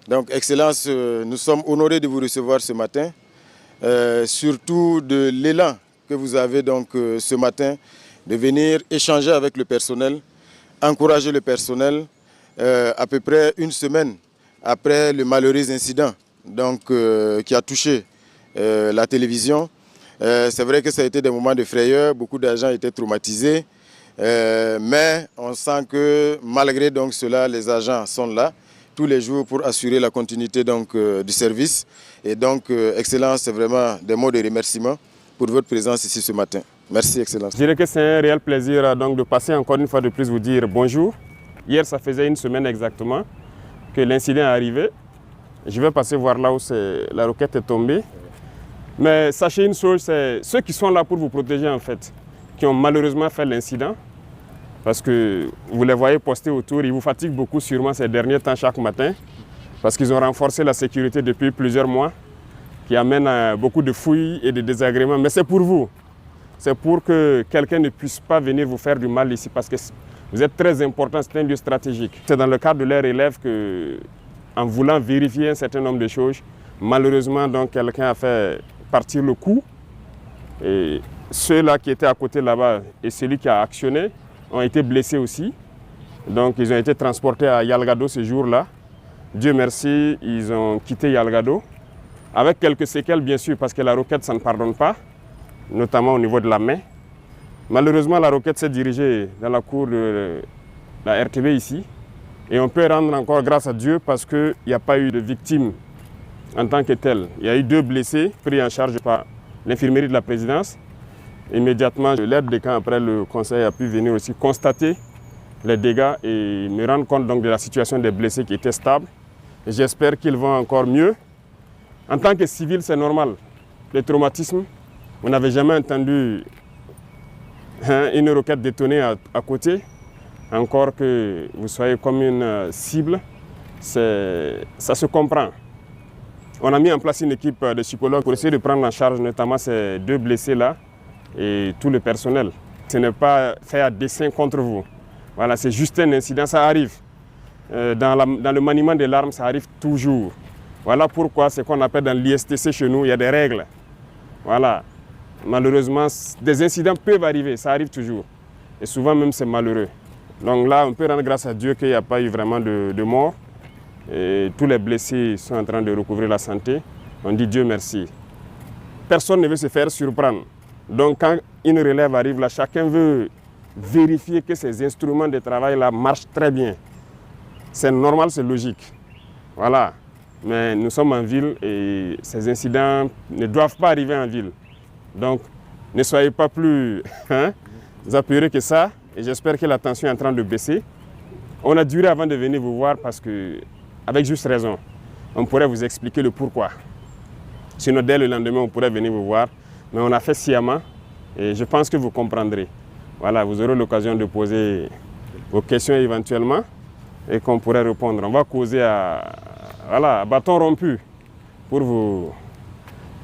Donc, Excellence, nous sommes honorés de vous recevoir ce matin, surtout de l'élan que vous avez donc ce matin de venir échanger avec le personnel, encourager le personnel à peu près une semaine après le malheureux incident donc, qui a touché la télévision. C'est vrai que ça a été des moments de frayeur, beaucoup d'agents étaient traumatisés, mais on sent que malgré donc cela, les agents sont là tous les jours pour assurer la continuité donc, du service. Et donc, Excellence, c'est vraiment des mots de remerciement pour votre présence ici ce matin. Merci, Excellence. Je dirais que c'est un réel plaisir donc, de passer encore une fois de plus vous dire bonjour. Hier, ça faisait une semaine exactement que l'incident est arrivé. Je vais passer voir là où la roquette est tombée. Mais sachez une chose, c'est ceux qui sont là pour vous protéger en fait, qui ont malheureusement fait l'incident. Parce que vous les voyez postés autour, ils vous fatiguent beaucoup sûrement ces derniers temps chaque matin. Parce qu'ils ont renforcé la sécurité depuis plusieurs mois, qui amène beaucoup de fouilles et de désagréments. Mais c'est pour vous. C'est pour que quelqu'un ne puisse pas venir vous faire du mal ici, parce que vous êtes très important, c'est un lieu stratégique. C'est dans le cadre de leur élève que, en voulant vérifier un certain nombre de choses, malheureusement, donc, quelqu'un a fait partir le coup. Et ceux-là qui étaient à côté là-bas et celui qui a actionné ont été blessés aussi. Donc, ils ont été transportés à Yalgado ce jour-là. Dieu merci, ils ont quitté Yalgado, avec quelques séquelles bien sûr, parce que la roquette, ça ne pardonne pas, notamment au niveau de la main. Malheureusement, la roquette s'est dirigée dans la cour de la RTB ici. Et on peut rendre encore grâce à Dieu parce qu'il n'y a pas eu de victimes en tant que telles. Il y a eu 2 blessés pris en charge par l'infirmerie de la présidence. Immédiatement, l'aide de camp après le conseil a pu venir aussi constater les dégâts et me rendre compte donc de la situation des blessés qui étaient stables. J'espère qu'ils vont encore mieux. En tant que civil, c'est normal. Le traumatisme, on n'avait jamais entendu une roquette détonner à côté. Encore que vous soyez comme une cible, ça se comprend. On a mis en place une équipe de psychologues pour essayer de prendre en charge notamment ces 2 blessés-là et tout le personnel. Ce n'est pas fait à dessein contre vous. Voilà, c'est juste un incident, ça arrive. Dans le maniement des l'arme, ça arrive toujours. Voilà pourquoi c'est qu'on appelle dans l'ISTC chez nous, il y a des règles. Voilà. Malheureusement, des incidents peuvent arriver, ça arrive toujours. Et souvent même c'est malheureux. Donc là, on peut rendre grâce à Dieu qu'il n'y a pas eu vraiment de mort. Et tous les blessés sont en train de recouvrir la santé. On dit Dieu merci. Personne ne veut se faire surprendre. Donc quand une relève arrive là, chacun veut vérifier que ces instruments de travail là marchent très bien. C'est normal, c'est logique. Voilà. Mais nous sommes en ville et ces incidents ne doivent pas arriver en ville. Donc ne soyez pas plus apeurés que ça. Et j'espère que la tension est en train de baisser. On a duré avant de venir vous voir parce que, avec juste raison, on pourrait vous expliquer le pourquoi. Sinon, dès le lendemain, on pourrait venir vous voir. Mais on a fait sciemment et je pense que vous comprendrez. Voilà, vous aurez l'occasion de poser vos questions éventuellement et qu'on pourrait répondre. On va causer à bâton rompu pour vous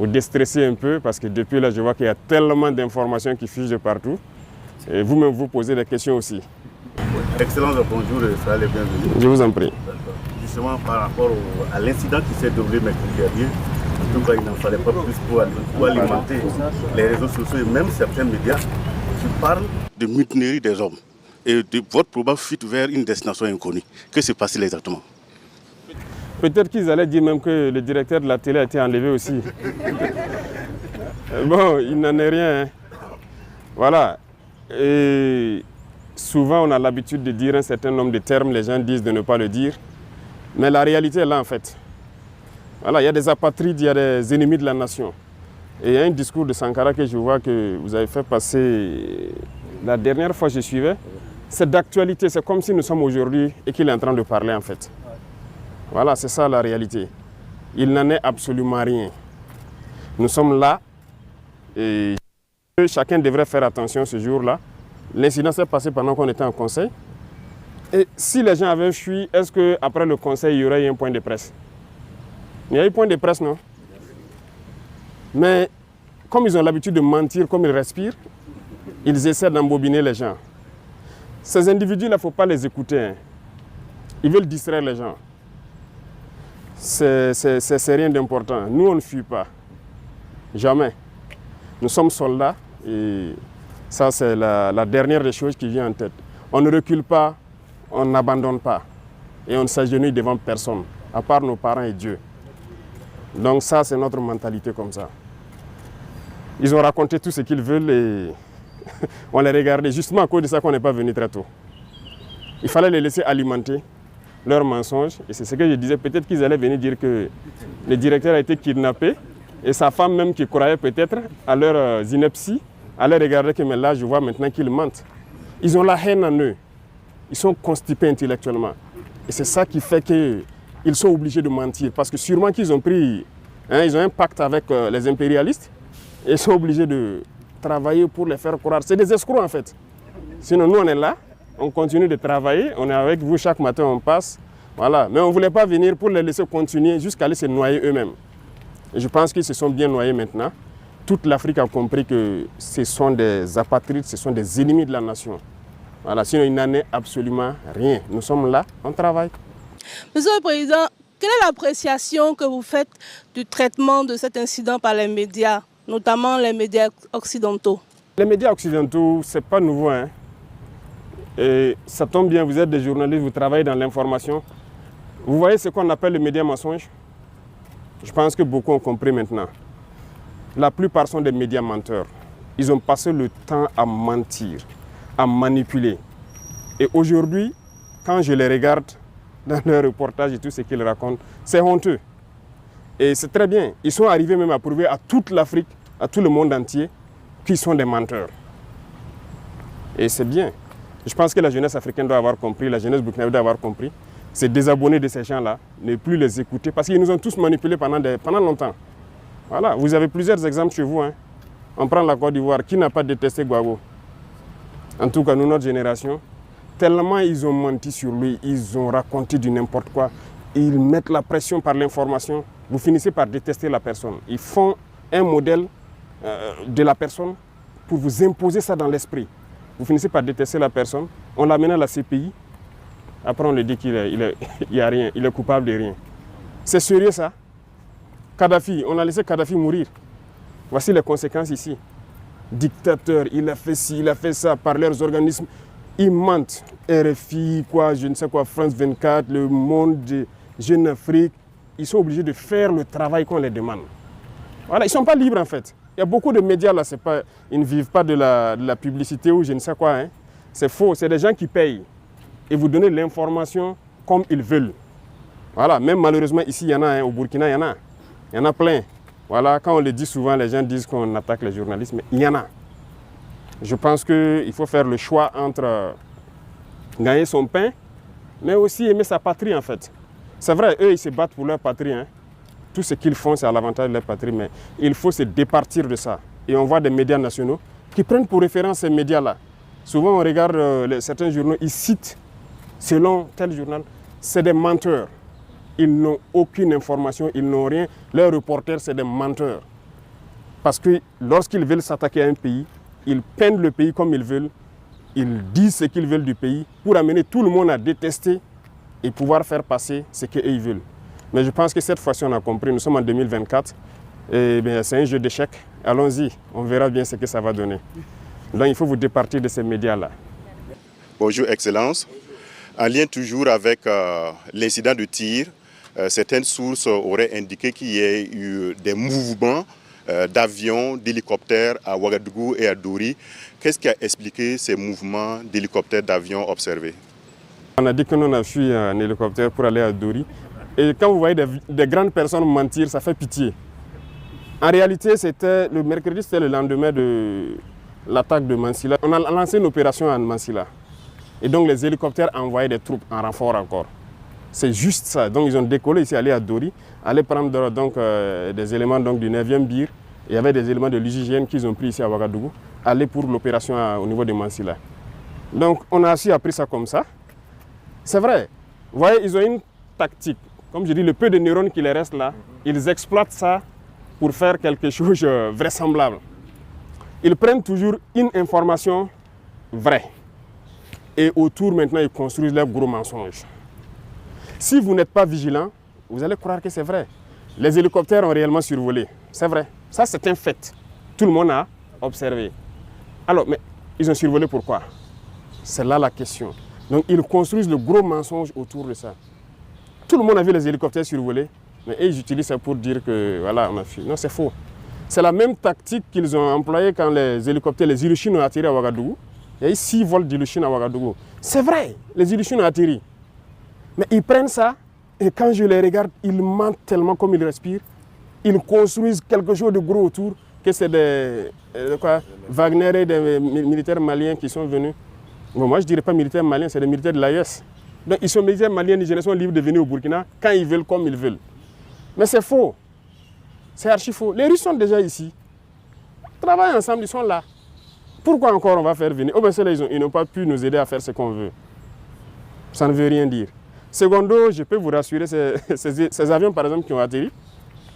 déstresser un peu parce que depuis là, je vois qu'il y a tellement d'informations qui fusent de partout. Et vous-même, vous posez des questions aussi. Excellence, bonjour et soyez les bienvenus. Je vous en prie. Justement, par rapport à l'incident qui s'est déroulé mercredi dernier, en tout cas, il n'en fallait pas plus pour alimenter les réseaux sociaux et même certains médias qui parlent de mutinerie des hommes et de votre probable fuite vers une destination inconnue. Que s'est passé exactement? Peut-être qu'ils allaient dire même que le directeur de la télé a été enlevé aussi. Bon, il n'en est rien. Hein. Voilà. Et souvent, on a l'habitude de dire un certain nombre de termes, les gens disent de ne pas le dire. Mais la réalité est là, en fait. Voilà, il y a des apatrides, il y a des ennemis de la nation. Et il y a un discours de Sankara que je vois que vous avez fait passer la dernière fois que je suivais. C'est d'actualité, c'est comme si nous sommes aujourd'hui et qu'il est en train de parler, en fait. Voilà, c'est ça la réalité. Il n'en est absolument rien. Nous sommes là et chacun devrait faire attention ce jour-là. L'incident s'est passé pendant qu'on était en conseil. Et si les gens avaient fui, est-ce qu'après le conseil, il y aurait eu un point de presse? Il y a eu point de presse, non? Mais comme ils ont l'habitude de mentir, comme ils respirent, ils essaient d'embobiner les gens. Ces individus-là, il ne faut pas les écouter. Hein. Ils veulent distraire les gens. c'est rien d'important. Nous, on ne fuit pas. Jamais. Nous sommes soldats et ça, c'est la dernière des choses qui vient en tête. On ne recule pas, on n'abandonne pas et on ne s'agenouille devant personne, à part nos parents et Dieu. Donc ça, c'est notre mentalité comme ça. Ils ont raconté tout ce qu'ils veulent et on les regardait. Justement à cause de ça qu'on n'est pas venu très tôt. Il fallait les laisser alimenter leurs mensonges. Et c'est ce que je disais, peut-être qu'ils allaient venir dire que le directeur a été kidnappé et sa femme même qui croyait peut-être à leur ineptie, allait regarder que mais là je vois maintenant qu'ils mentent. Ils ont la haine en eux. Ils sont constipés intellectuellement. Et c'est ça qui fait qu'ils sont obligés de mentir. Parce que sûrement qu'ils ont pris, ils ont un pacte avec les impérialistes et ils sont obligés de travailler pour les faire croire. C'est des escrocs en fait. Sinon nous on est là, on continue de travailler, on est avec vous chaque matin, on passe. Voilà. Mais on ne voulait pas venir pour les laisser continuer jusqu'à aller se noyer eux-mêmes. Et je pense qu'ils se sont bien noyés maintenant. Toute l'Afrique a compris que ce sont des apatrides, ce sont des ennemis de la nation. Voilà, sinon il n'en est absolument rien. Nous sommes là, on travaille. Monsieur le Président, quelle est l'appréciation que vous faites du traitement de cet incident par les médias, notamment les médias occidentaux? Les médias occidentaux, ce n'est pas nouveau. Et ça tombe bien, vous êtes des journalistes, vous travaillez dans l'information. Vous voyez ce qu'on appelle le média mensonge? Je pense que beaucoup ont compris maintenant. La plupart sont des médias menteurs. Ils ont passé le temps à mentir, à manipuler. Et aujourd'hui, quand je les regarde dans leurs reportages et tout ce qu'ils racontent, c'est honteux. Et c'est très bien. Ils sont arrivés même à prouver à toute l'Afrique, à tout le monde entier, qu'ils sont des menteurs. Et c'est bien. Je pense que la jeunesse africaine doit avoir compris, la jeunesse burkinabé doit avoir compris. C'est désabonner de ces gens-là, ne plus les écouter, parce qu'ils nous ont tous manipulés pendant longtemps. Voilà, vous avez plusieurs exemples chez vous. On prend la Côte d'Ivoire, qui n'a pas détesté Gbagbo? En tout cas, nous, notre génération, tellement ils ont menti sur lui, ils ont raconté du n'importe quoi, ils mettent la pression par l'information, vous finissez par détester la personne. Ils font un modèle de la personne pour vous imposer ça dans l'esprit. Vous finissez par détester la personne, on l'amène à la CPI, après on lui dit qu'il n'y a rien, il est coupable de rien. C'est sérieux ça? Kadhafi, on a laissé Kadhafi mourir. Voici les conséquences ici. Dictateur, il a fait ci, il a fait ça par leurs organismes. Ils mentent. RFI, quoi, je ne sais quoi, France 24, Le Monde, Jeune Afrique. Ils sont obligés de faire le travail qu'on les demande. Voilà, ils ne sont pas libres en fait. Il y a beaucoup de médias là, ils ne vivent pas de la publicité ou je ne sais quoi. C'est faux, c'est des gens qui payent. Et vous donnez l'information comme ils veulent. Voilà, même malheureusement ici, il y en a, au Burkina, il y en a. Il y en a plein. Voilà, quand on le dit souvent, les gens disent qu'on attaque les journalistes, mais il y en a. Je pense qu'il faut faire le choix entre gagner son pain, mais aussi aimer sa patrie en fait. C'est vrai, eux, ils se battent pour leur patrie. Tout ce qu'ils font, c'est à l'avantage de leur patrie, mais il faut se départir de ça. Et on voit des médias nationaux qui prennent pour référence ces médias-là. Souvent, on regarde certains journaux, ils citent, selon tel journal, c'est des menteurs. Ils n'ont aucune information, ils n'ont rien. Leurs reporters, c'est des menteurs. Parce que lorsqu'ils veulent s'attaquer à un pays, ils peignent le pays comme ils veulent. Ils disent ce qu'ils veulent du pays pour amener tout le monde à détester et pouvoir faire passer ce qu'ils veulent. Mais je pense que cette fois-ci, on a compris. Nous sommes en 2024. Et c'est un jeu d'échecs. Allons-y, on verra bien ce que ça va donner. Donc il faut vous départir de ces médias-là. Bonjour, Excellence. En lien toujours avec l'incident de tir, certaines sources auraient indiqué qu'il y ait eu des mouvements d'avions, d'hélicoptères à Ouagadougou et à Dori. Qu'est-ce qui a expliqué ces mouvements d'hélicoptères, d'avions observés? On a dit que nous on a fui en hélicoptère pour aller à Dori. Et quand vous voyez des grandes personnes mentir, ça fait pitié. En réalité, c'était le mercredi, c'était le lendemain de l'attaque de Mansilla. On a lancé une opération à Mansilla. Et donc les hélicoptères envoyaient des troupes en renfort encore. C'est juste ça. Donc ils ont décollé ici, aller à Dori, aller prendre donc, des éléments donc, du 9e BIR. Il y avait des éléments de l'UGGN qu'ils ont pris ici à Ouagadougou, aller pour l'opération au niveau de Mansilla. Donc on a aussi appris ça comme ça. C'est vrai. Vous voyez, ils ont une tactique. Comme je dis, le peu de neurones qui les restent là, ils exploitent ça pour faire quelque chose de vraisemblable. Ils prennent toujours une information vraie. Et autour, maintenant, ils construisent leurs gros mensonges. Si vous n'êtes pas vigilant, vous allez croire que c'est vrai. Les hélicoptères ont réellement survolé, c'est vrai. Ça, c'est un fait. Tout le monde a observé. Alors, mais ils ont survolé pourquoi? C'est là la question. Donc, ils construisent le gros mensonge autour de ça. Tout le monde a vu les hélicoptères survoler, mais ils utilisent ça pour dire que, voilà, on a fui. Non, c'est faux. C'est la même tactique qu'ils ont employée quand les hélicoptères, les Ilyushin ont atterri à Ouagadougou. Il y a eu 6 vols d'Ilyushin à Ouagadougou. C'est vrai, les Ilyushin ont atterri. Mais ils prennent ça, et quand je les regarde, ils mentent tellement comme ils respirent. Ils construisent quelque chose de gros autour, que c'est des Wagner et des militaires maliens qui sont venus. Bon, moi, je ne dirais pas militaires maliens, c'est des militaires de l'AES. Donc, ils sont militaires maliens, nigériens, sont libres de venir au Burkina quand ils veulent, comme ils veulent. Mais c'est faux. C'est archi faux. Les Russes sont déjà ici. Ils travaillent ensemble, ils sont là. Pourquoi encore on va faire venir? Oh ben c'est là, ils n'ont pas pu nous aider à faire ce qu'on veut. Ça ne veut rien dire. Secondo, je peux vous rassurer, ces avions par exemple qui ont atterri,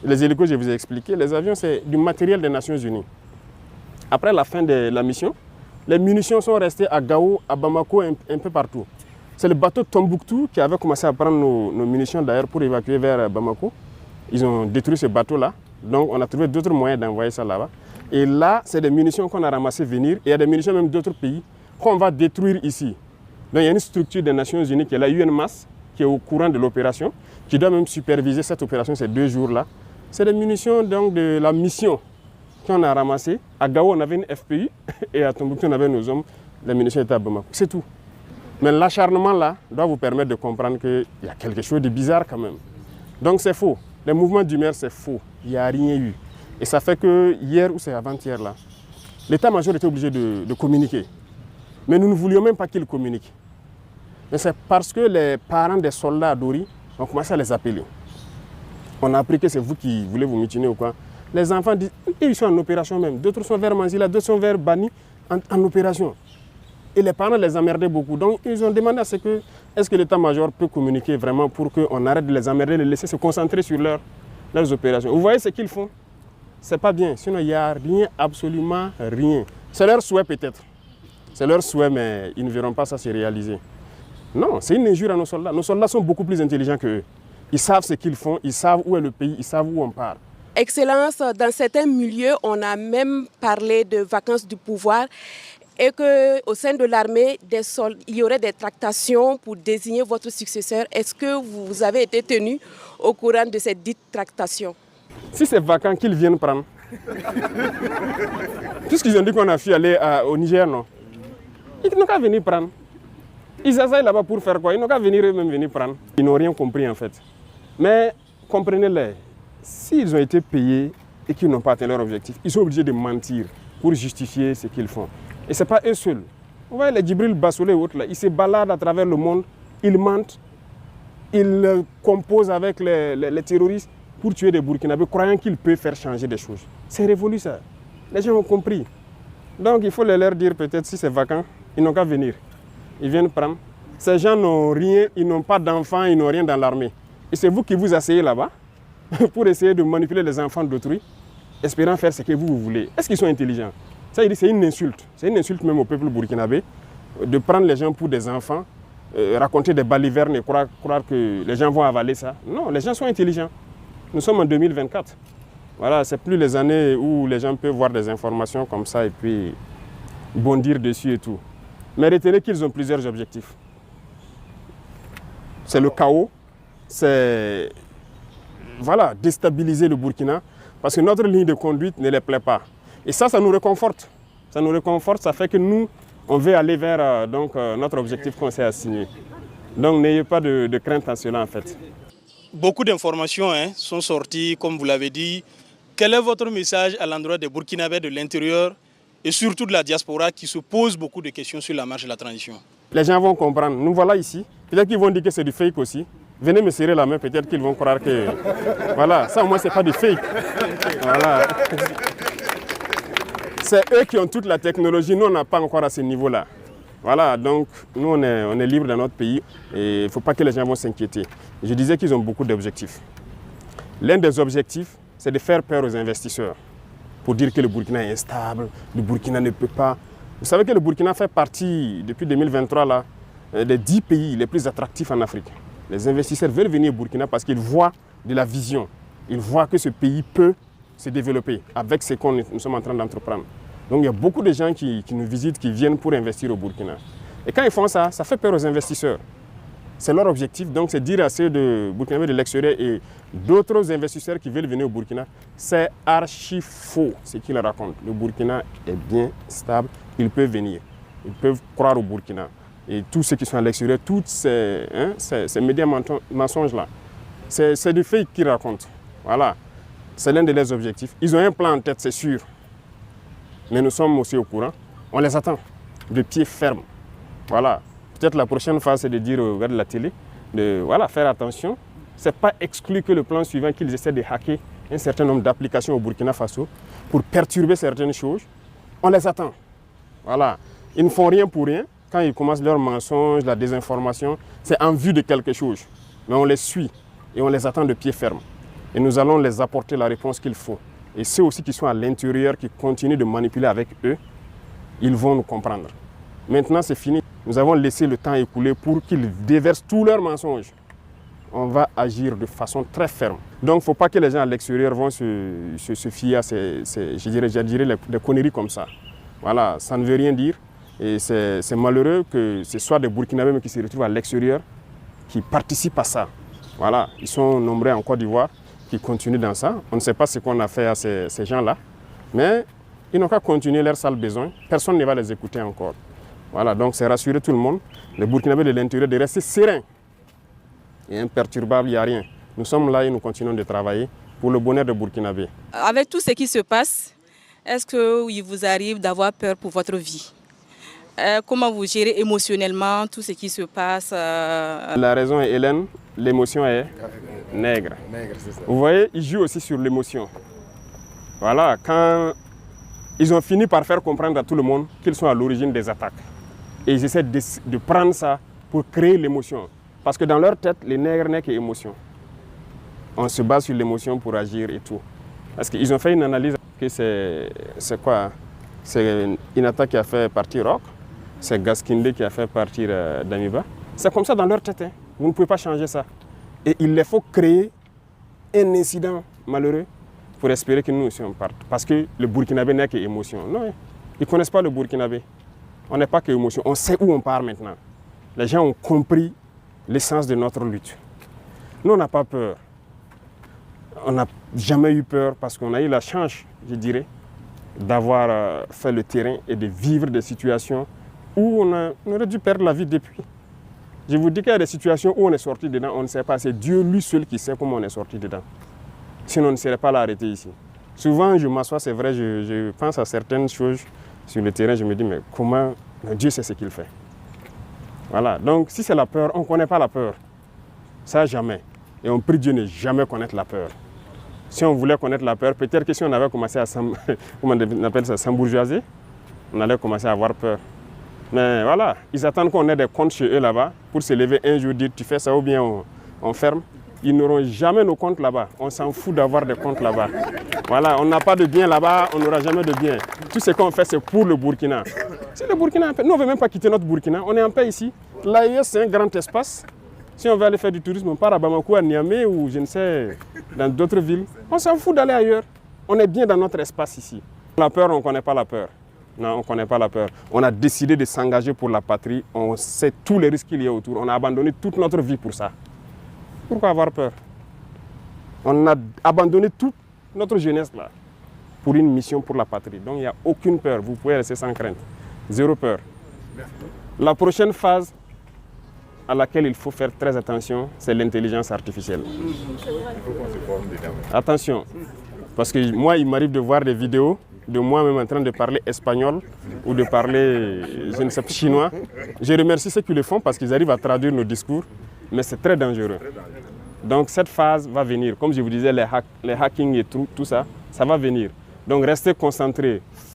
les hélicos, je vous ai expliqué, les avions c'est du matériel des Nations Unies. Après la fin de la mission, les munitions sont restées à Gao, à Bamako, un peu partout. C'est le bateau Tombouctou qui avait commencé à prendre nos munitions d'ailleurs pour évacuer vers Bamako. Ils ont détruit ce bateau-là, donc on a trouvé d'autres moyens d'envoyer ça là-bas. Et là, c'est des munitions qu'on a ramassées venir, et il y a des munitions même d'autres pays qu'on va détruire ici. Donc il y a une structure des Nations Unies qui est la UNMAS, qui est au courant de l'opération, qui doit même superviser cette opération ces 2 jours-là. C'est des munitions donc, de la mission qu'on a ramassées. À Gao, on avait une FPU, et à Tombouctou, on avait nos hommes, les munitions étaient à Bamako. C'est tout. Mais l'acharnement là doit vous permettre de comprendre qu'il y a quelque chose de bizarre quand même. Donc c'est faux. Les mouvements d'humeur, c'est faux. Il n'y a rien eu. Et ça fait que hier ou c'est avant-hier là, l'état-major était obligé de communiquer. Mais nous ne voulions même pas qu'il communique. Mais c'est parce que les parents des soldats à Dori ont commencé à les appeler. On a appris que c'est vous qui voulez vous mutiner ou quoi. Les enfants disent, ils sont en opération même. D'autres sont vers Manzila, d'autres sont vers Bani en opération. Et les parents les emmerdaient beaucoup. Donc ils ont demandé à ce que, est-ce que l'état-major peut communiquer vraiment pour qu'on arrête de les emmerder, de les laisser se concentrer sur leurs opérations. Vous voyez ce qu'ils font? C'est pas bien. Sinon, il n'y a rien, absolument rien. C'est leur souhait peut-être. C'est leur souhait, mais ils ne verront pas ça se réaliser. Non, c'est une injure à nos soldats. Nos soldats sont beaucoup plus intelligents qu'eux. Ils savent ce qu'ils font, ils savent où est le pays, ils savent où on part. Excellence, dans certains milieux, on a même parlé de vacances du pouvoir et qu'au sein de l'armée, il y aurait des tractations pour désigner votre successeur. Est-ce que vous avez été tenu au courant de cette dite tractation? Si c'est vacant, qu'ils viennent prendre. Puisqu'ils ont dit qu'on a fui aller au Niger, non? Ils n'ont qu'à venir prendre. Ils essayent là-bas pour faire quoi? Ils n'ont qu'à venir eux-mêmes venir prendre. Ils n'ont rien compris en fait. Mais comprenez-les, s'ils ont été payés et qu'ils n'ont pas atteint leur objectif, ils sont obligés de mentir pour justifier ce qu'ils font. Et ce n'est pas eux seuls. Vous voyez les Djibril Bassolé et autres, là, ils se baladent à travers le monde, ils mentent, ils composent avec les terroristes pour tuer des Burkinabés, croyant qu'ils peuvent faire changer des choses. C'est révolu ça. Les gens ont compris. Donc il faut leur dire peut-être si c'est vacant, ils n'ont qu'à venir. Ils viennent prendre. Ces gens n'ont rien, ils n'ont pas d'enfants, ils n'ont rien dans l'armée. Et c'est vous qui vous asseyez là-bas pour essayer de manipuler les enfants d'autrui, espérant faire ce que vous voulez. Est-ce qu'ils sont intelligents? Ça, c'est une insulte. C'est une insulte même au peuple burkinabé de prendre les gens pour des enfants, raconter des balivernes et croire que les gens vont avaler ça. Non, les gens sont intelligents. Nous sommes en 2024. Voilà, c'est plus les années où les gens peuvent voir des informations comme ça et puis bondir dessus et tout. Mais retenez qu'ils ont plusieurs objectifs. C'est le chaos, c'est déstabiliser le Burkina parce que notre ligne de conduite ne les plaît pas. Et ça nous réconforte. Ça nous réconforte, ça fait que nous, on veut aller vers notre objectif qu'on s'est assigné. Donc n'ayez pas de crainte à cela en fait. Beaucoup d'informations sont sorties, comme vous l'avez dit. Quel est votre message à l'endroit des Burkinabés de l'intérieur et surtout de la diaspora qui se pose beaucoup de questions sur la marche de la transition? Les gens vont comprendre. Nous voilà ici. Peut-être qu'ils vont dire que c'est du fake aussi. Venez me serrer la main, peut-être qu'ils vont croire que... Voilà, ça au moins c'est pas du fake. Voilà. C'est eux qui ont toute la technologie. Nous, on n'a pas encore à ce niveau-là. Voilà, donc nous, on est libre dans notre pays et il ne faut pas que les gens vont s'inquiéter. Je disais qu'ils ont beaucoup d'objectifs. L'un des objectifs, c'est de faire peur aux investisseurs pour dire que le Burkina est instable, le Burkina ne peut pas. Vous savez que le Burkina fait partie, depuis 2023, là, des 10 pays les plus attractifs en Afrique. Les investisseurs veulent venir au Burkina parce qu'ils voient de la vision. Ils voient que ce pays peut se développer avec ce que nous sommes en train d'entreprendre. Donc il y a beaucoup de gens qui nous visitent, qui viennent pour investir au Burkina. Et quand ils font ça, ça fait peur aux investisseurs. C'est leur objectif, donc c'est dire à ceux de Burkinabé de l'extérieur et d'autres investisseurs qui veulent venir au Burkina, c'est archi faux ce qu'ils racontent. Le Burkina est bien stable, ils peuvent venir, ils peuvent croire au Burkina. Et tous ceux qui sont à l'extérieur, tous ces médias mensonges-là, c'est du fake qu'ils racontent. Voilà, c'est l'un de leurs objectifs. Ils ont un plan en tête, c'est sûr. Mais nous sommes aussi au courant. On les attend de pied ferme. Voilà. Peut-être la prochaine phase, c'est de dire aux gars de la télé, de faire attention. Ce n'est pas exclu que le plan suivant, qu'ils essaient de hacker un certain nombre d'applications au Burkina Faso pour perturber certaines choses. On les attend. Voilà. Ils ne font rien pour rien. Quand ils commencent leurs mensonges, la désinformation, c'est en vue de quelque chose. Mais on les suit et on les attend de pied ferme. Et nous allons les apporter la réponse qu'il faut. Et ceux aussi qui sont à l'intérieur, qui continuent de manipuler avec eux, ils vont nous comprendre. Maintenant, c'est fini. Nous avons laissé le temps écouler pour qu'ils déversent tous leurs mensonges. On va agir de façon très ferme. Donc, il ne faut pas que les gens à l'extérieur vont se fier à je dirais des conneries comme ça. Voilà, ça ne veut rien dire. Et c'est malheureux que ce soit des Burkinabés qui se retrouvent à l'extérieur, qui participent à ça. Voilà, ils sont nombreux en Côte d'Ivoire, qui continuent dans ça. On ne sait pas ce qu'on a fait à ces gens-là, mais ils n'ont qu'à continuer leur sale besoin. Personne ne va les écouter encore. Voilà, donc c'est rassurer tout le monde, les Burkinabés de l'intérieur, de rester sereins et imperturbables, il n'y a rien. Nous sommes là et nous continuons de travailler pour le bonheur des Burkinabés. Avec tout ce qui se passe, est-ce qu'il vous arrive d'avoir peur pour votre vie? Comment vous gérez émotionnellement tout ce qui se passe? La raison est Hélène, l'émotion est nègre. Vous voyez, ils jouent aussi sur l'émotion. Voilà, quand ils ont fini par faire comprendre à tout le monde qu'ils sont à l'origine des attaques. Et ils essaient de prendre ça pour créer l'émotion. Parce que dans leur tête, les nègres n'est qu'émotion. On se base sur l'émotion pour agir et tout. Parce qu'ils ont fait une analyse que c'est quoi? C'est Inata qui a fait partir Rock. C'est Gaskinde qui a fait partir Damiba. C'est comme ça dans leur tête. Hein. Vous ne pouvez pas changer ça. Et il les faut créer un incident malheureux pour espérer que nous aussi on parte. Parce que le Burkinabé n'est qu'émotion. Non, ils ne connaissent pas le Burkinabé. On n'est pas qu'émotion. On sait où on part maintenant. Les gens ont compris l'essence de notre lutte. Nous, on n'a pas peur. On n'a jamais eu peur parce qu'on a eu la chance, je dirais, d'avoir fait le terrain et de vivre des situations où on aurait dû perdre la vie depuis. Je vous dis qu'il y a des situations où on est sorti dedans, on ne sait pas. C'est Dieu lui seul qui sait comment on est sorti dedans. Sinon, on ne serait pas là arrêté ici. Souvent, je m'assois, c'est vrai, je pense à certaines choses sur le terrain, je me dis, mais comment Dieu sait ce qu'il fait. Voilà, donc si c'est la peur, on ne connaît pas la peur. Ça, jamais. Et on prie Dieu ne jamais connaître la peur. Si on voulait connaître la peur, peut-être que si on avait commencé à s'embourgeoiser, on allait commencer à avoir peur. Mais voilà, ils attendent qu'on ait des comptes chez eux là-bas pour se lever un jour, dire tu fais ça ou bien on ferme. Ils n'auront jamais nos comptes là-bas. On s'en fout d'avoir des comptes là-bas. Voilà, on n'a pas de bien là-bas, on n'aura jamais de bien. Tout ce qu'on fait, c'est pour le Burkina. C'est le Burkina en paix. Nous, on ne veut même pas quitter notre Burkina. On est en paix ici. L'AES, c'est un grand espace. Si on veut aller faire du tourisme, on part à Bamako, à Niamey ou je ne sais, dans d'autres villes. On s'en fout d'aller ailleurs. On est bien dans notre espace ici. La peur, on ne connaît pas la peur. Non, on ne connaît pas la peur. On a décidé de s'engager pour la patrie. On sait tous les risques qu'il y a autour. On a abandonné toute notre vie pour ça. Pourquoi avoir peur? On a abandonné toute notre jeunesse là pour une mission pour la patrie. Donc il n'y a aucune peur. Vous pouvez rester sans crainte. Zéro peur. La prochaine phase à laquelle il faut faire très attention, c'est l'intelligence artificielle. Attention, parce que moi, il m'arrive de voir des vidéos de moi-même en train de parler espagnol ou de parler, je ne sais pas, chinois. Je remercie ceux qui le font parce qu'ils arrivent à traduire nos discours, mais c'est très dangereux. Donc cette phase va venir. Comme je vous disais, les hacking et tout ça, ça va venir. Donc restez concentrés.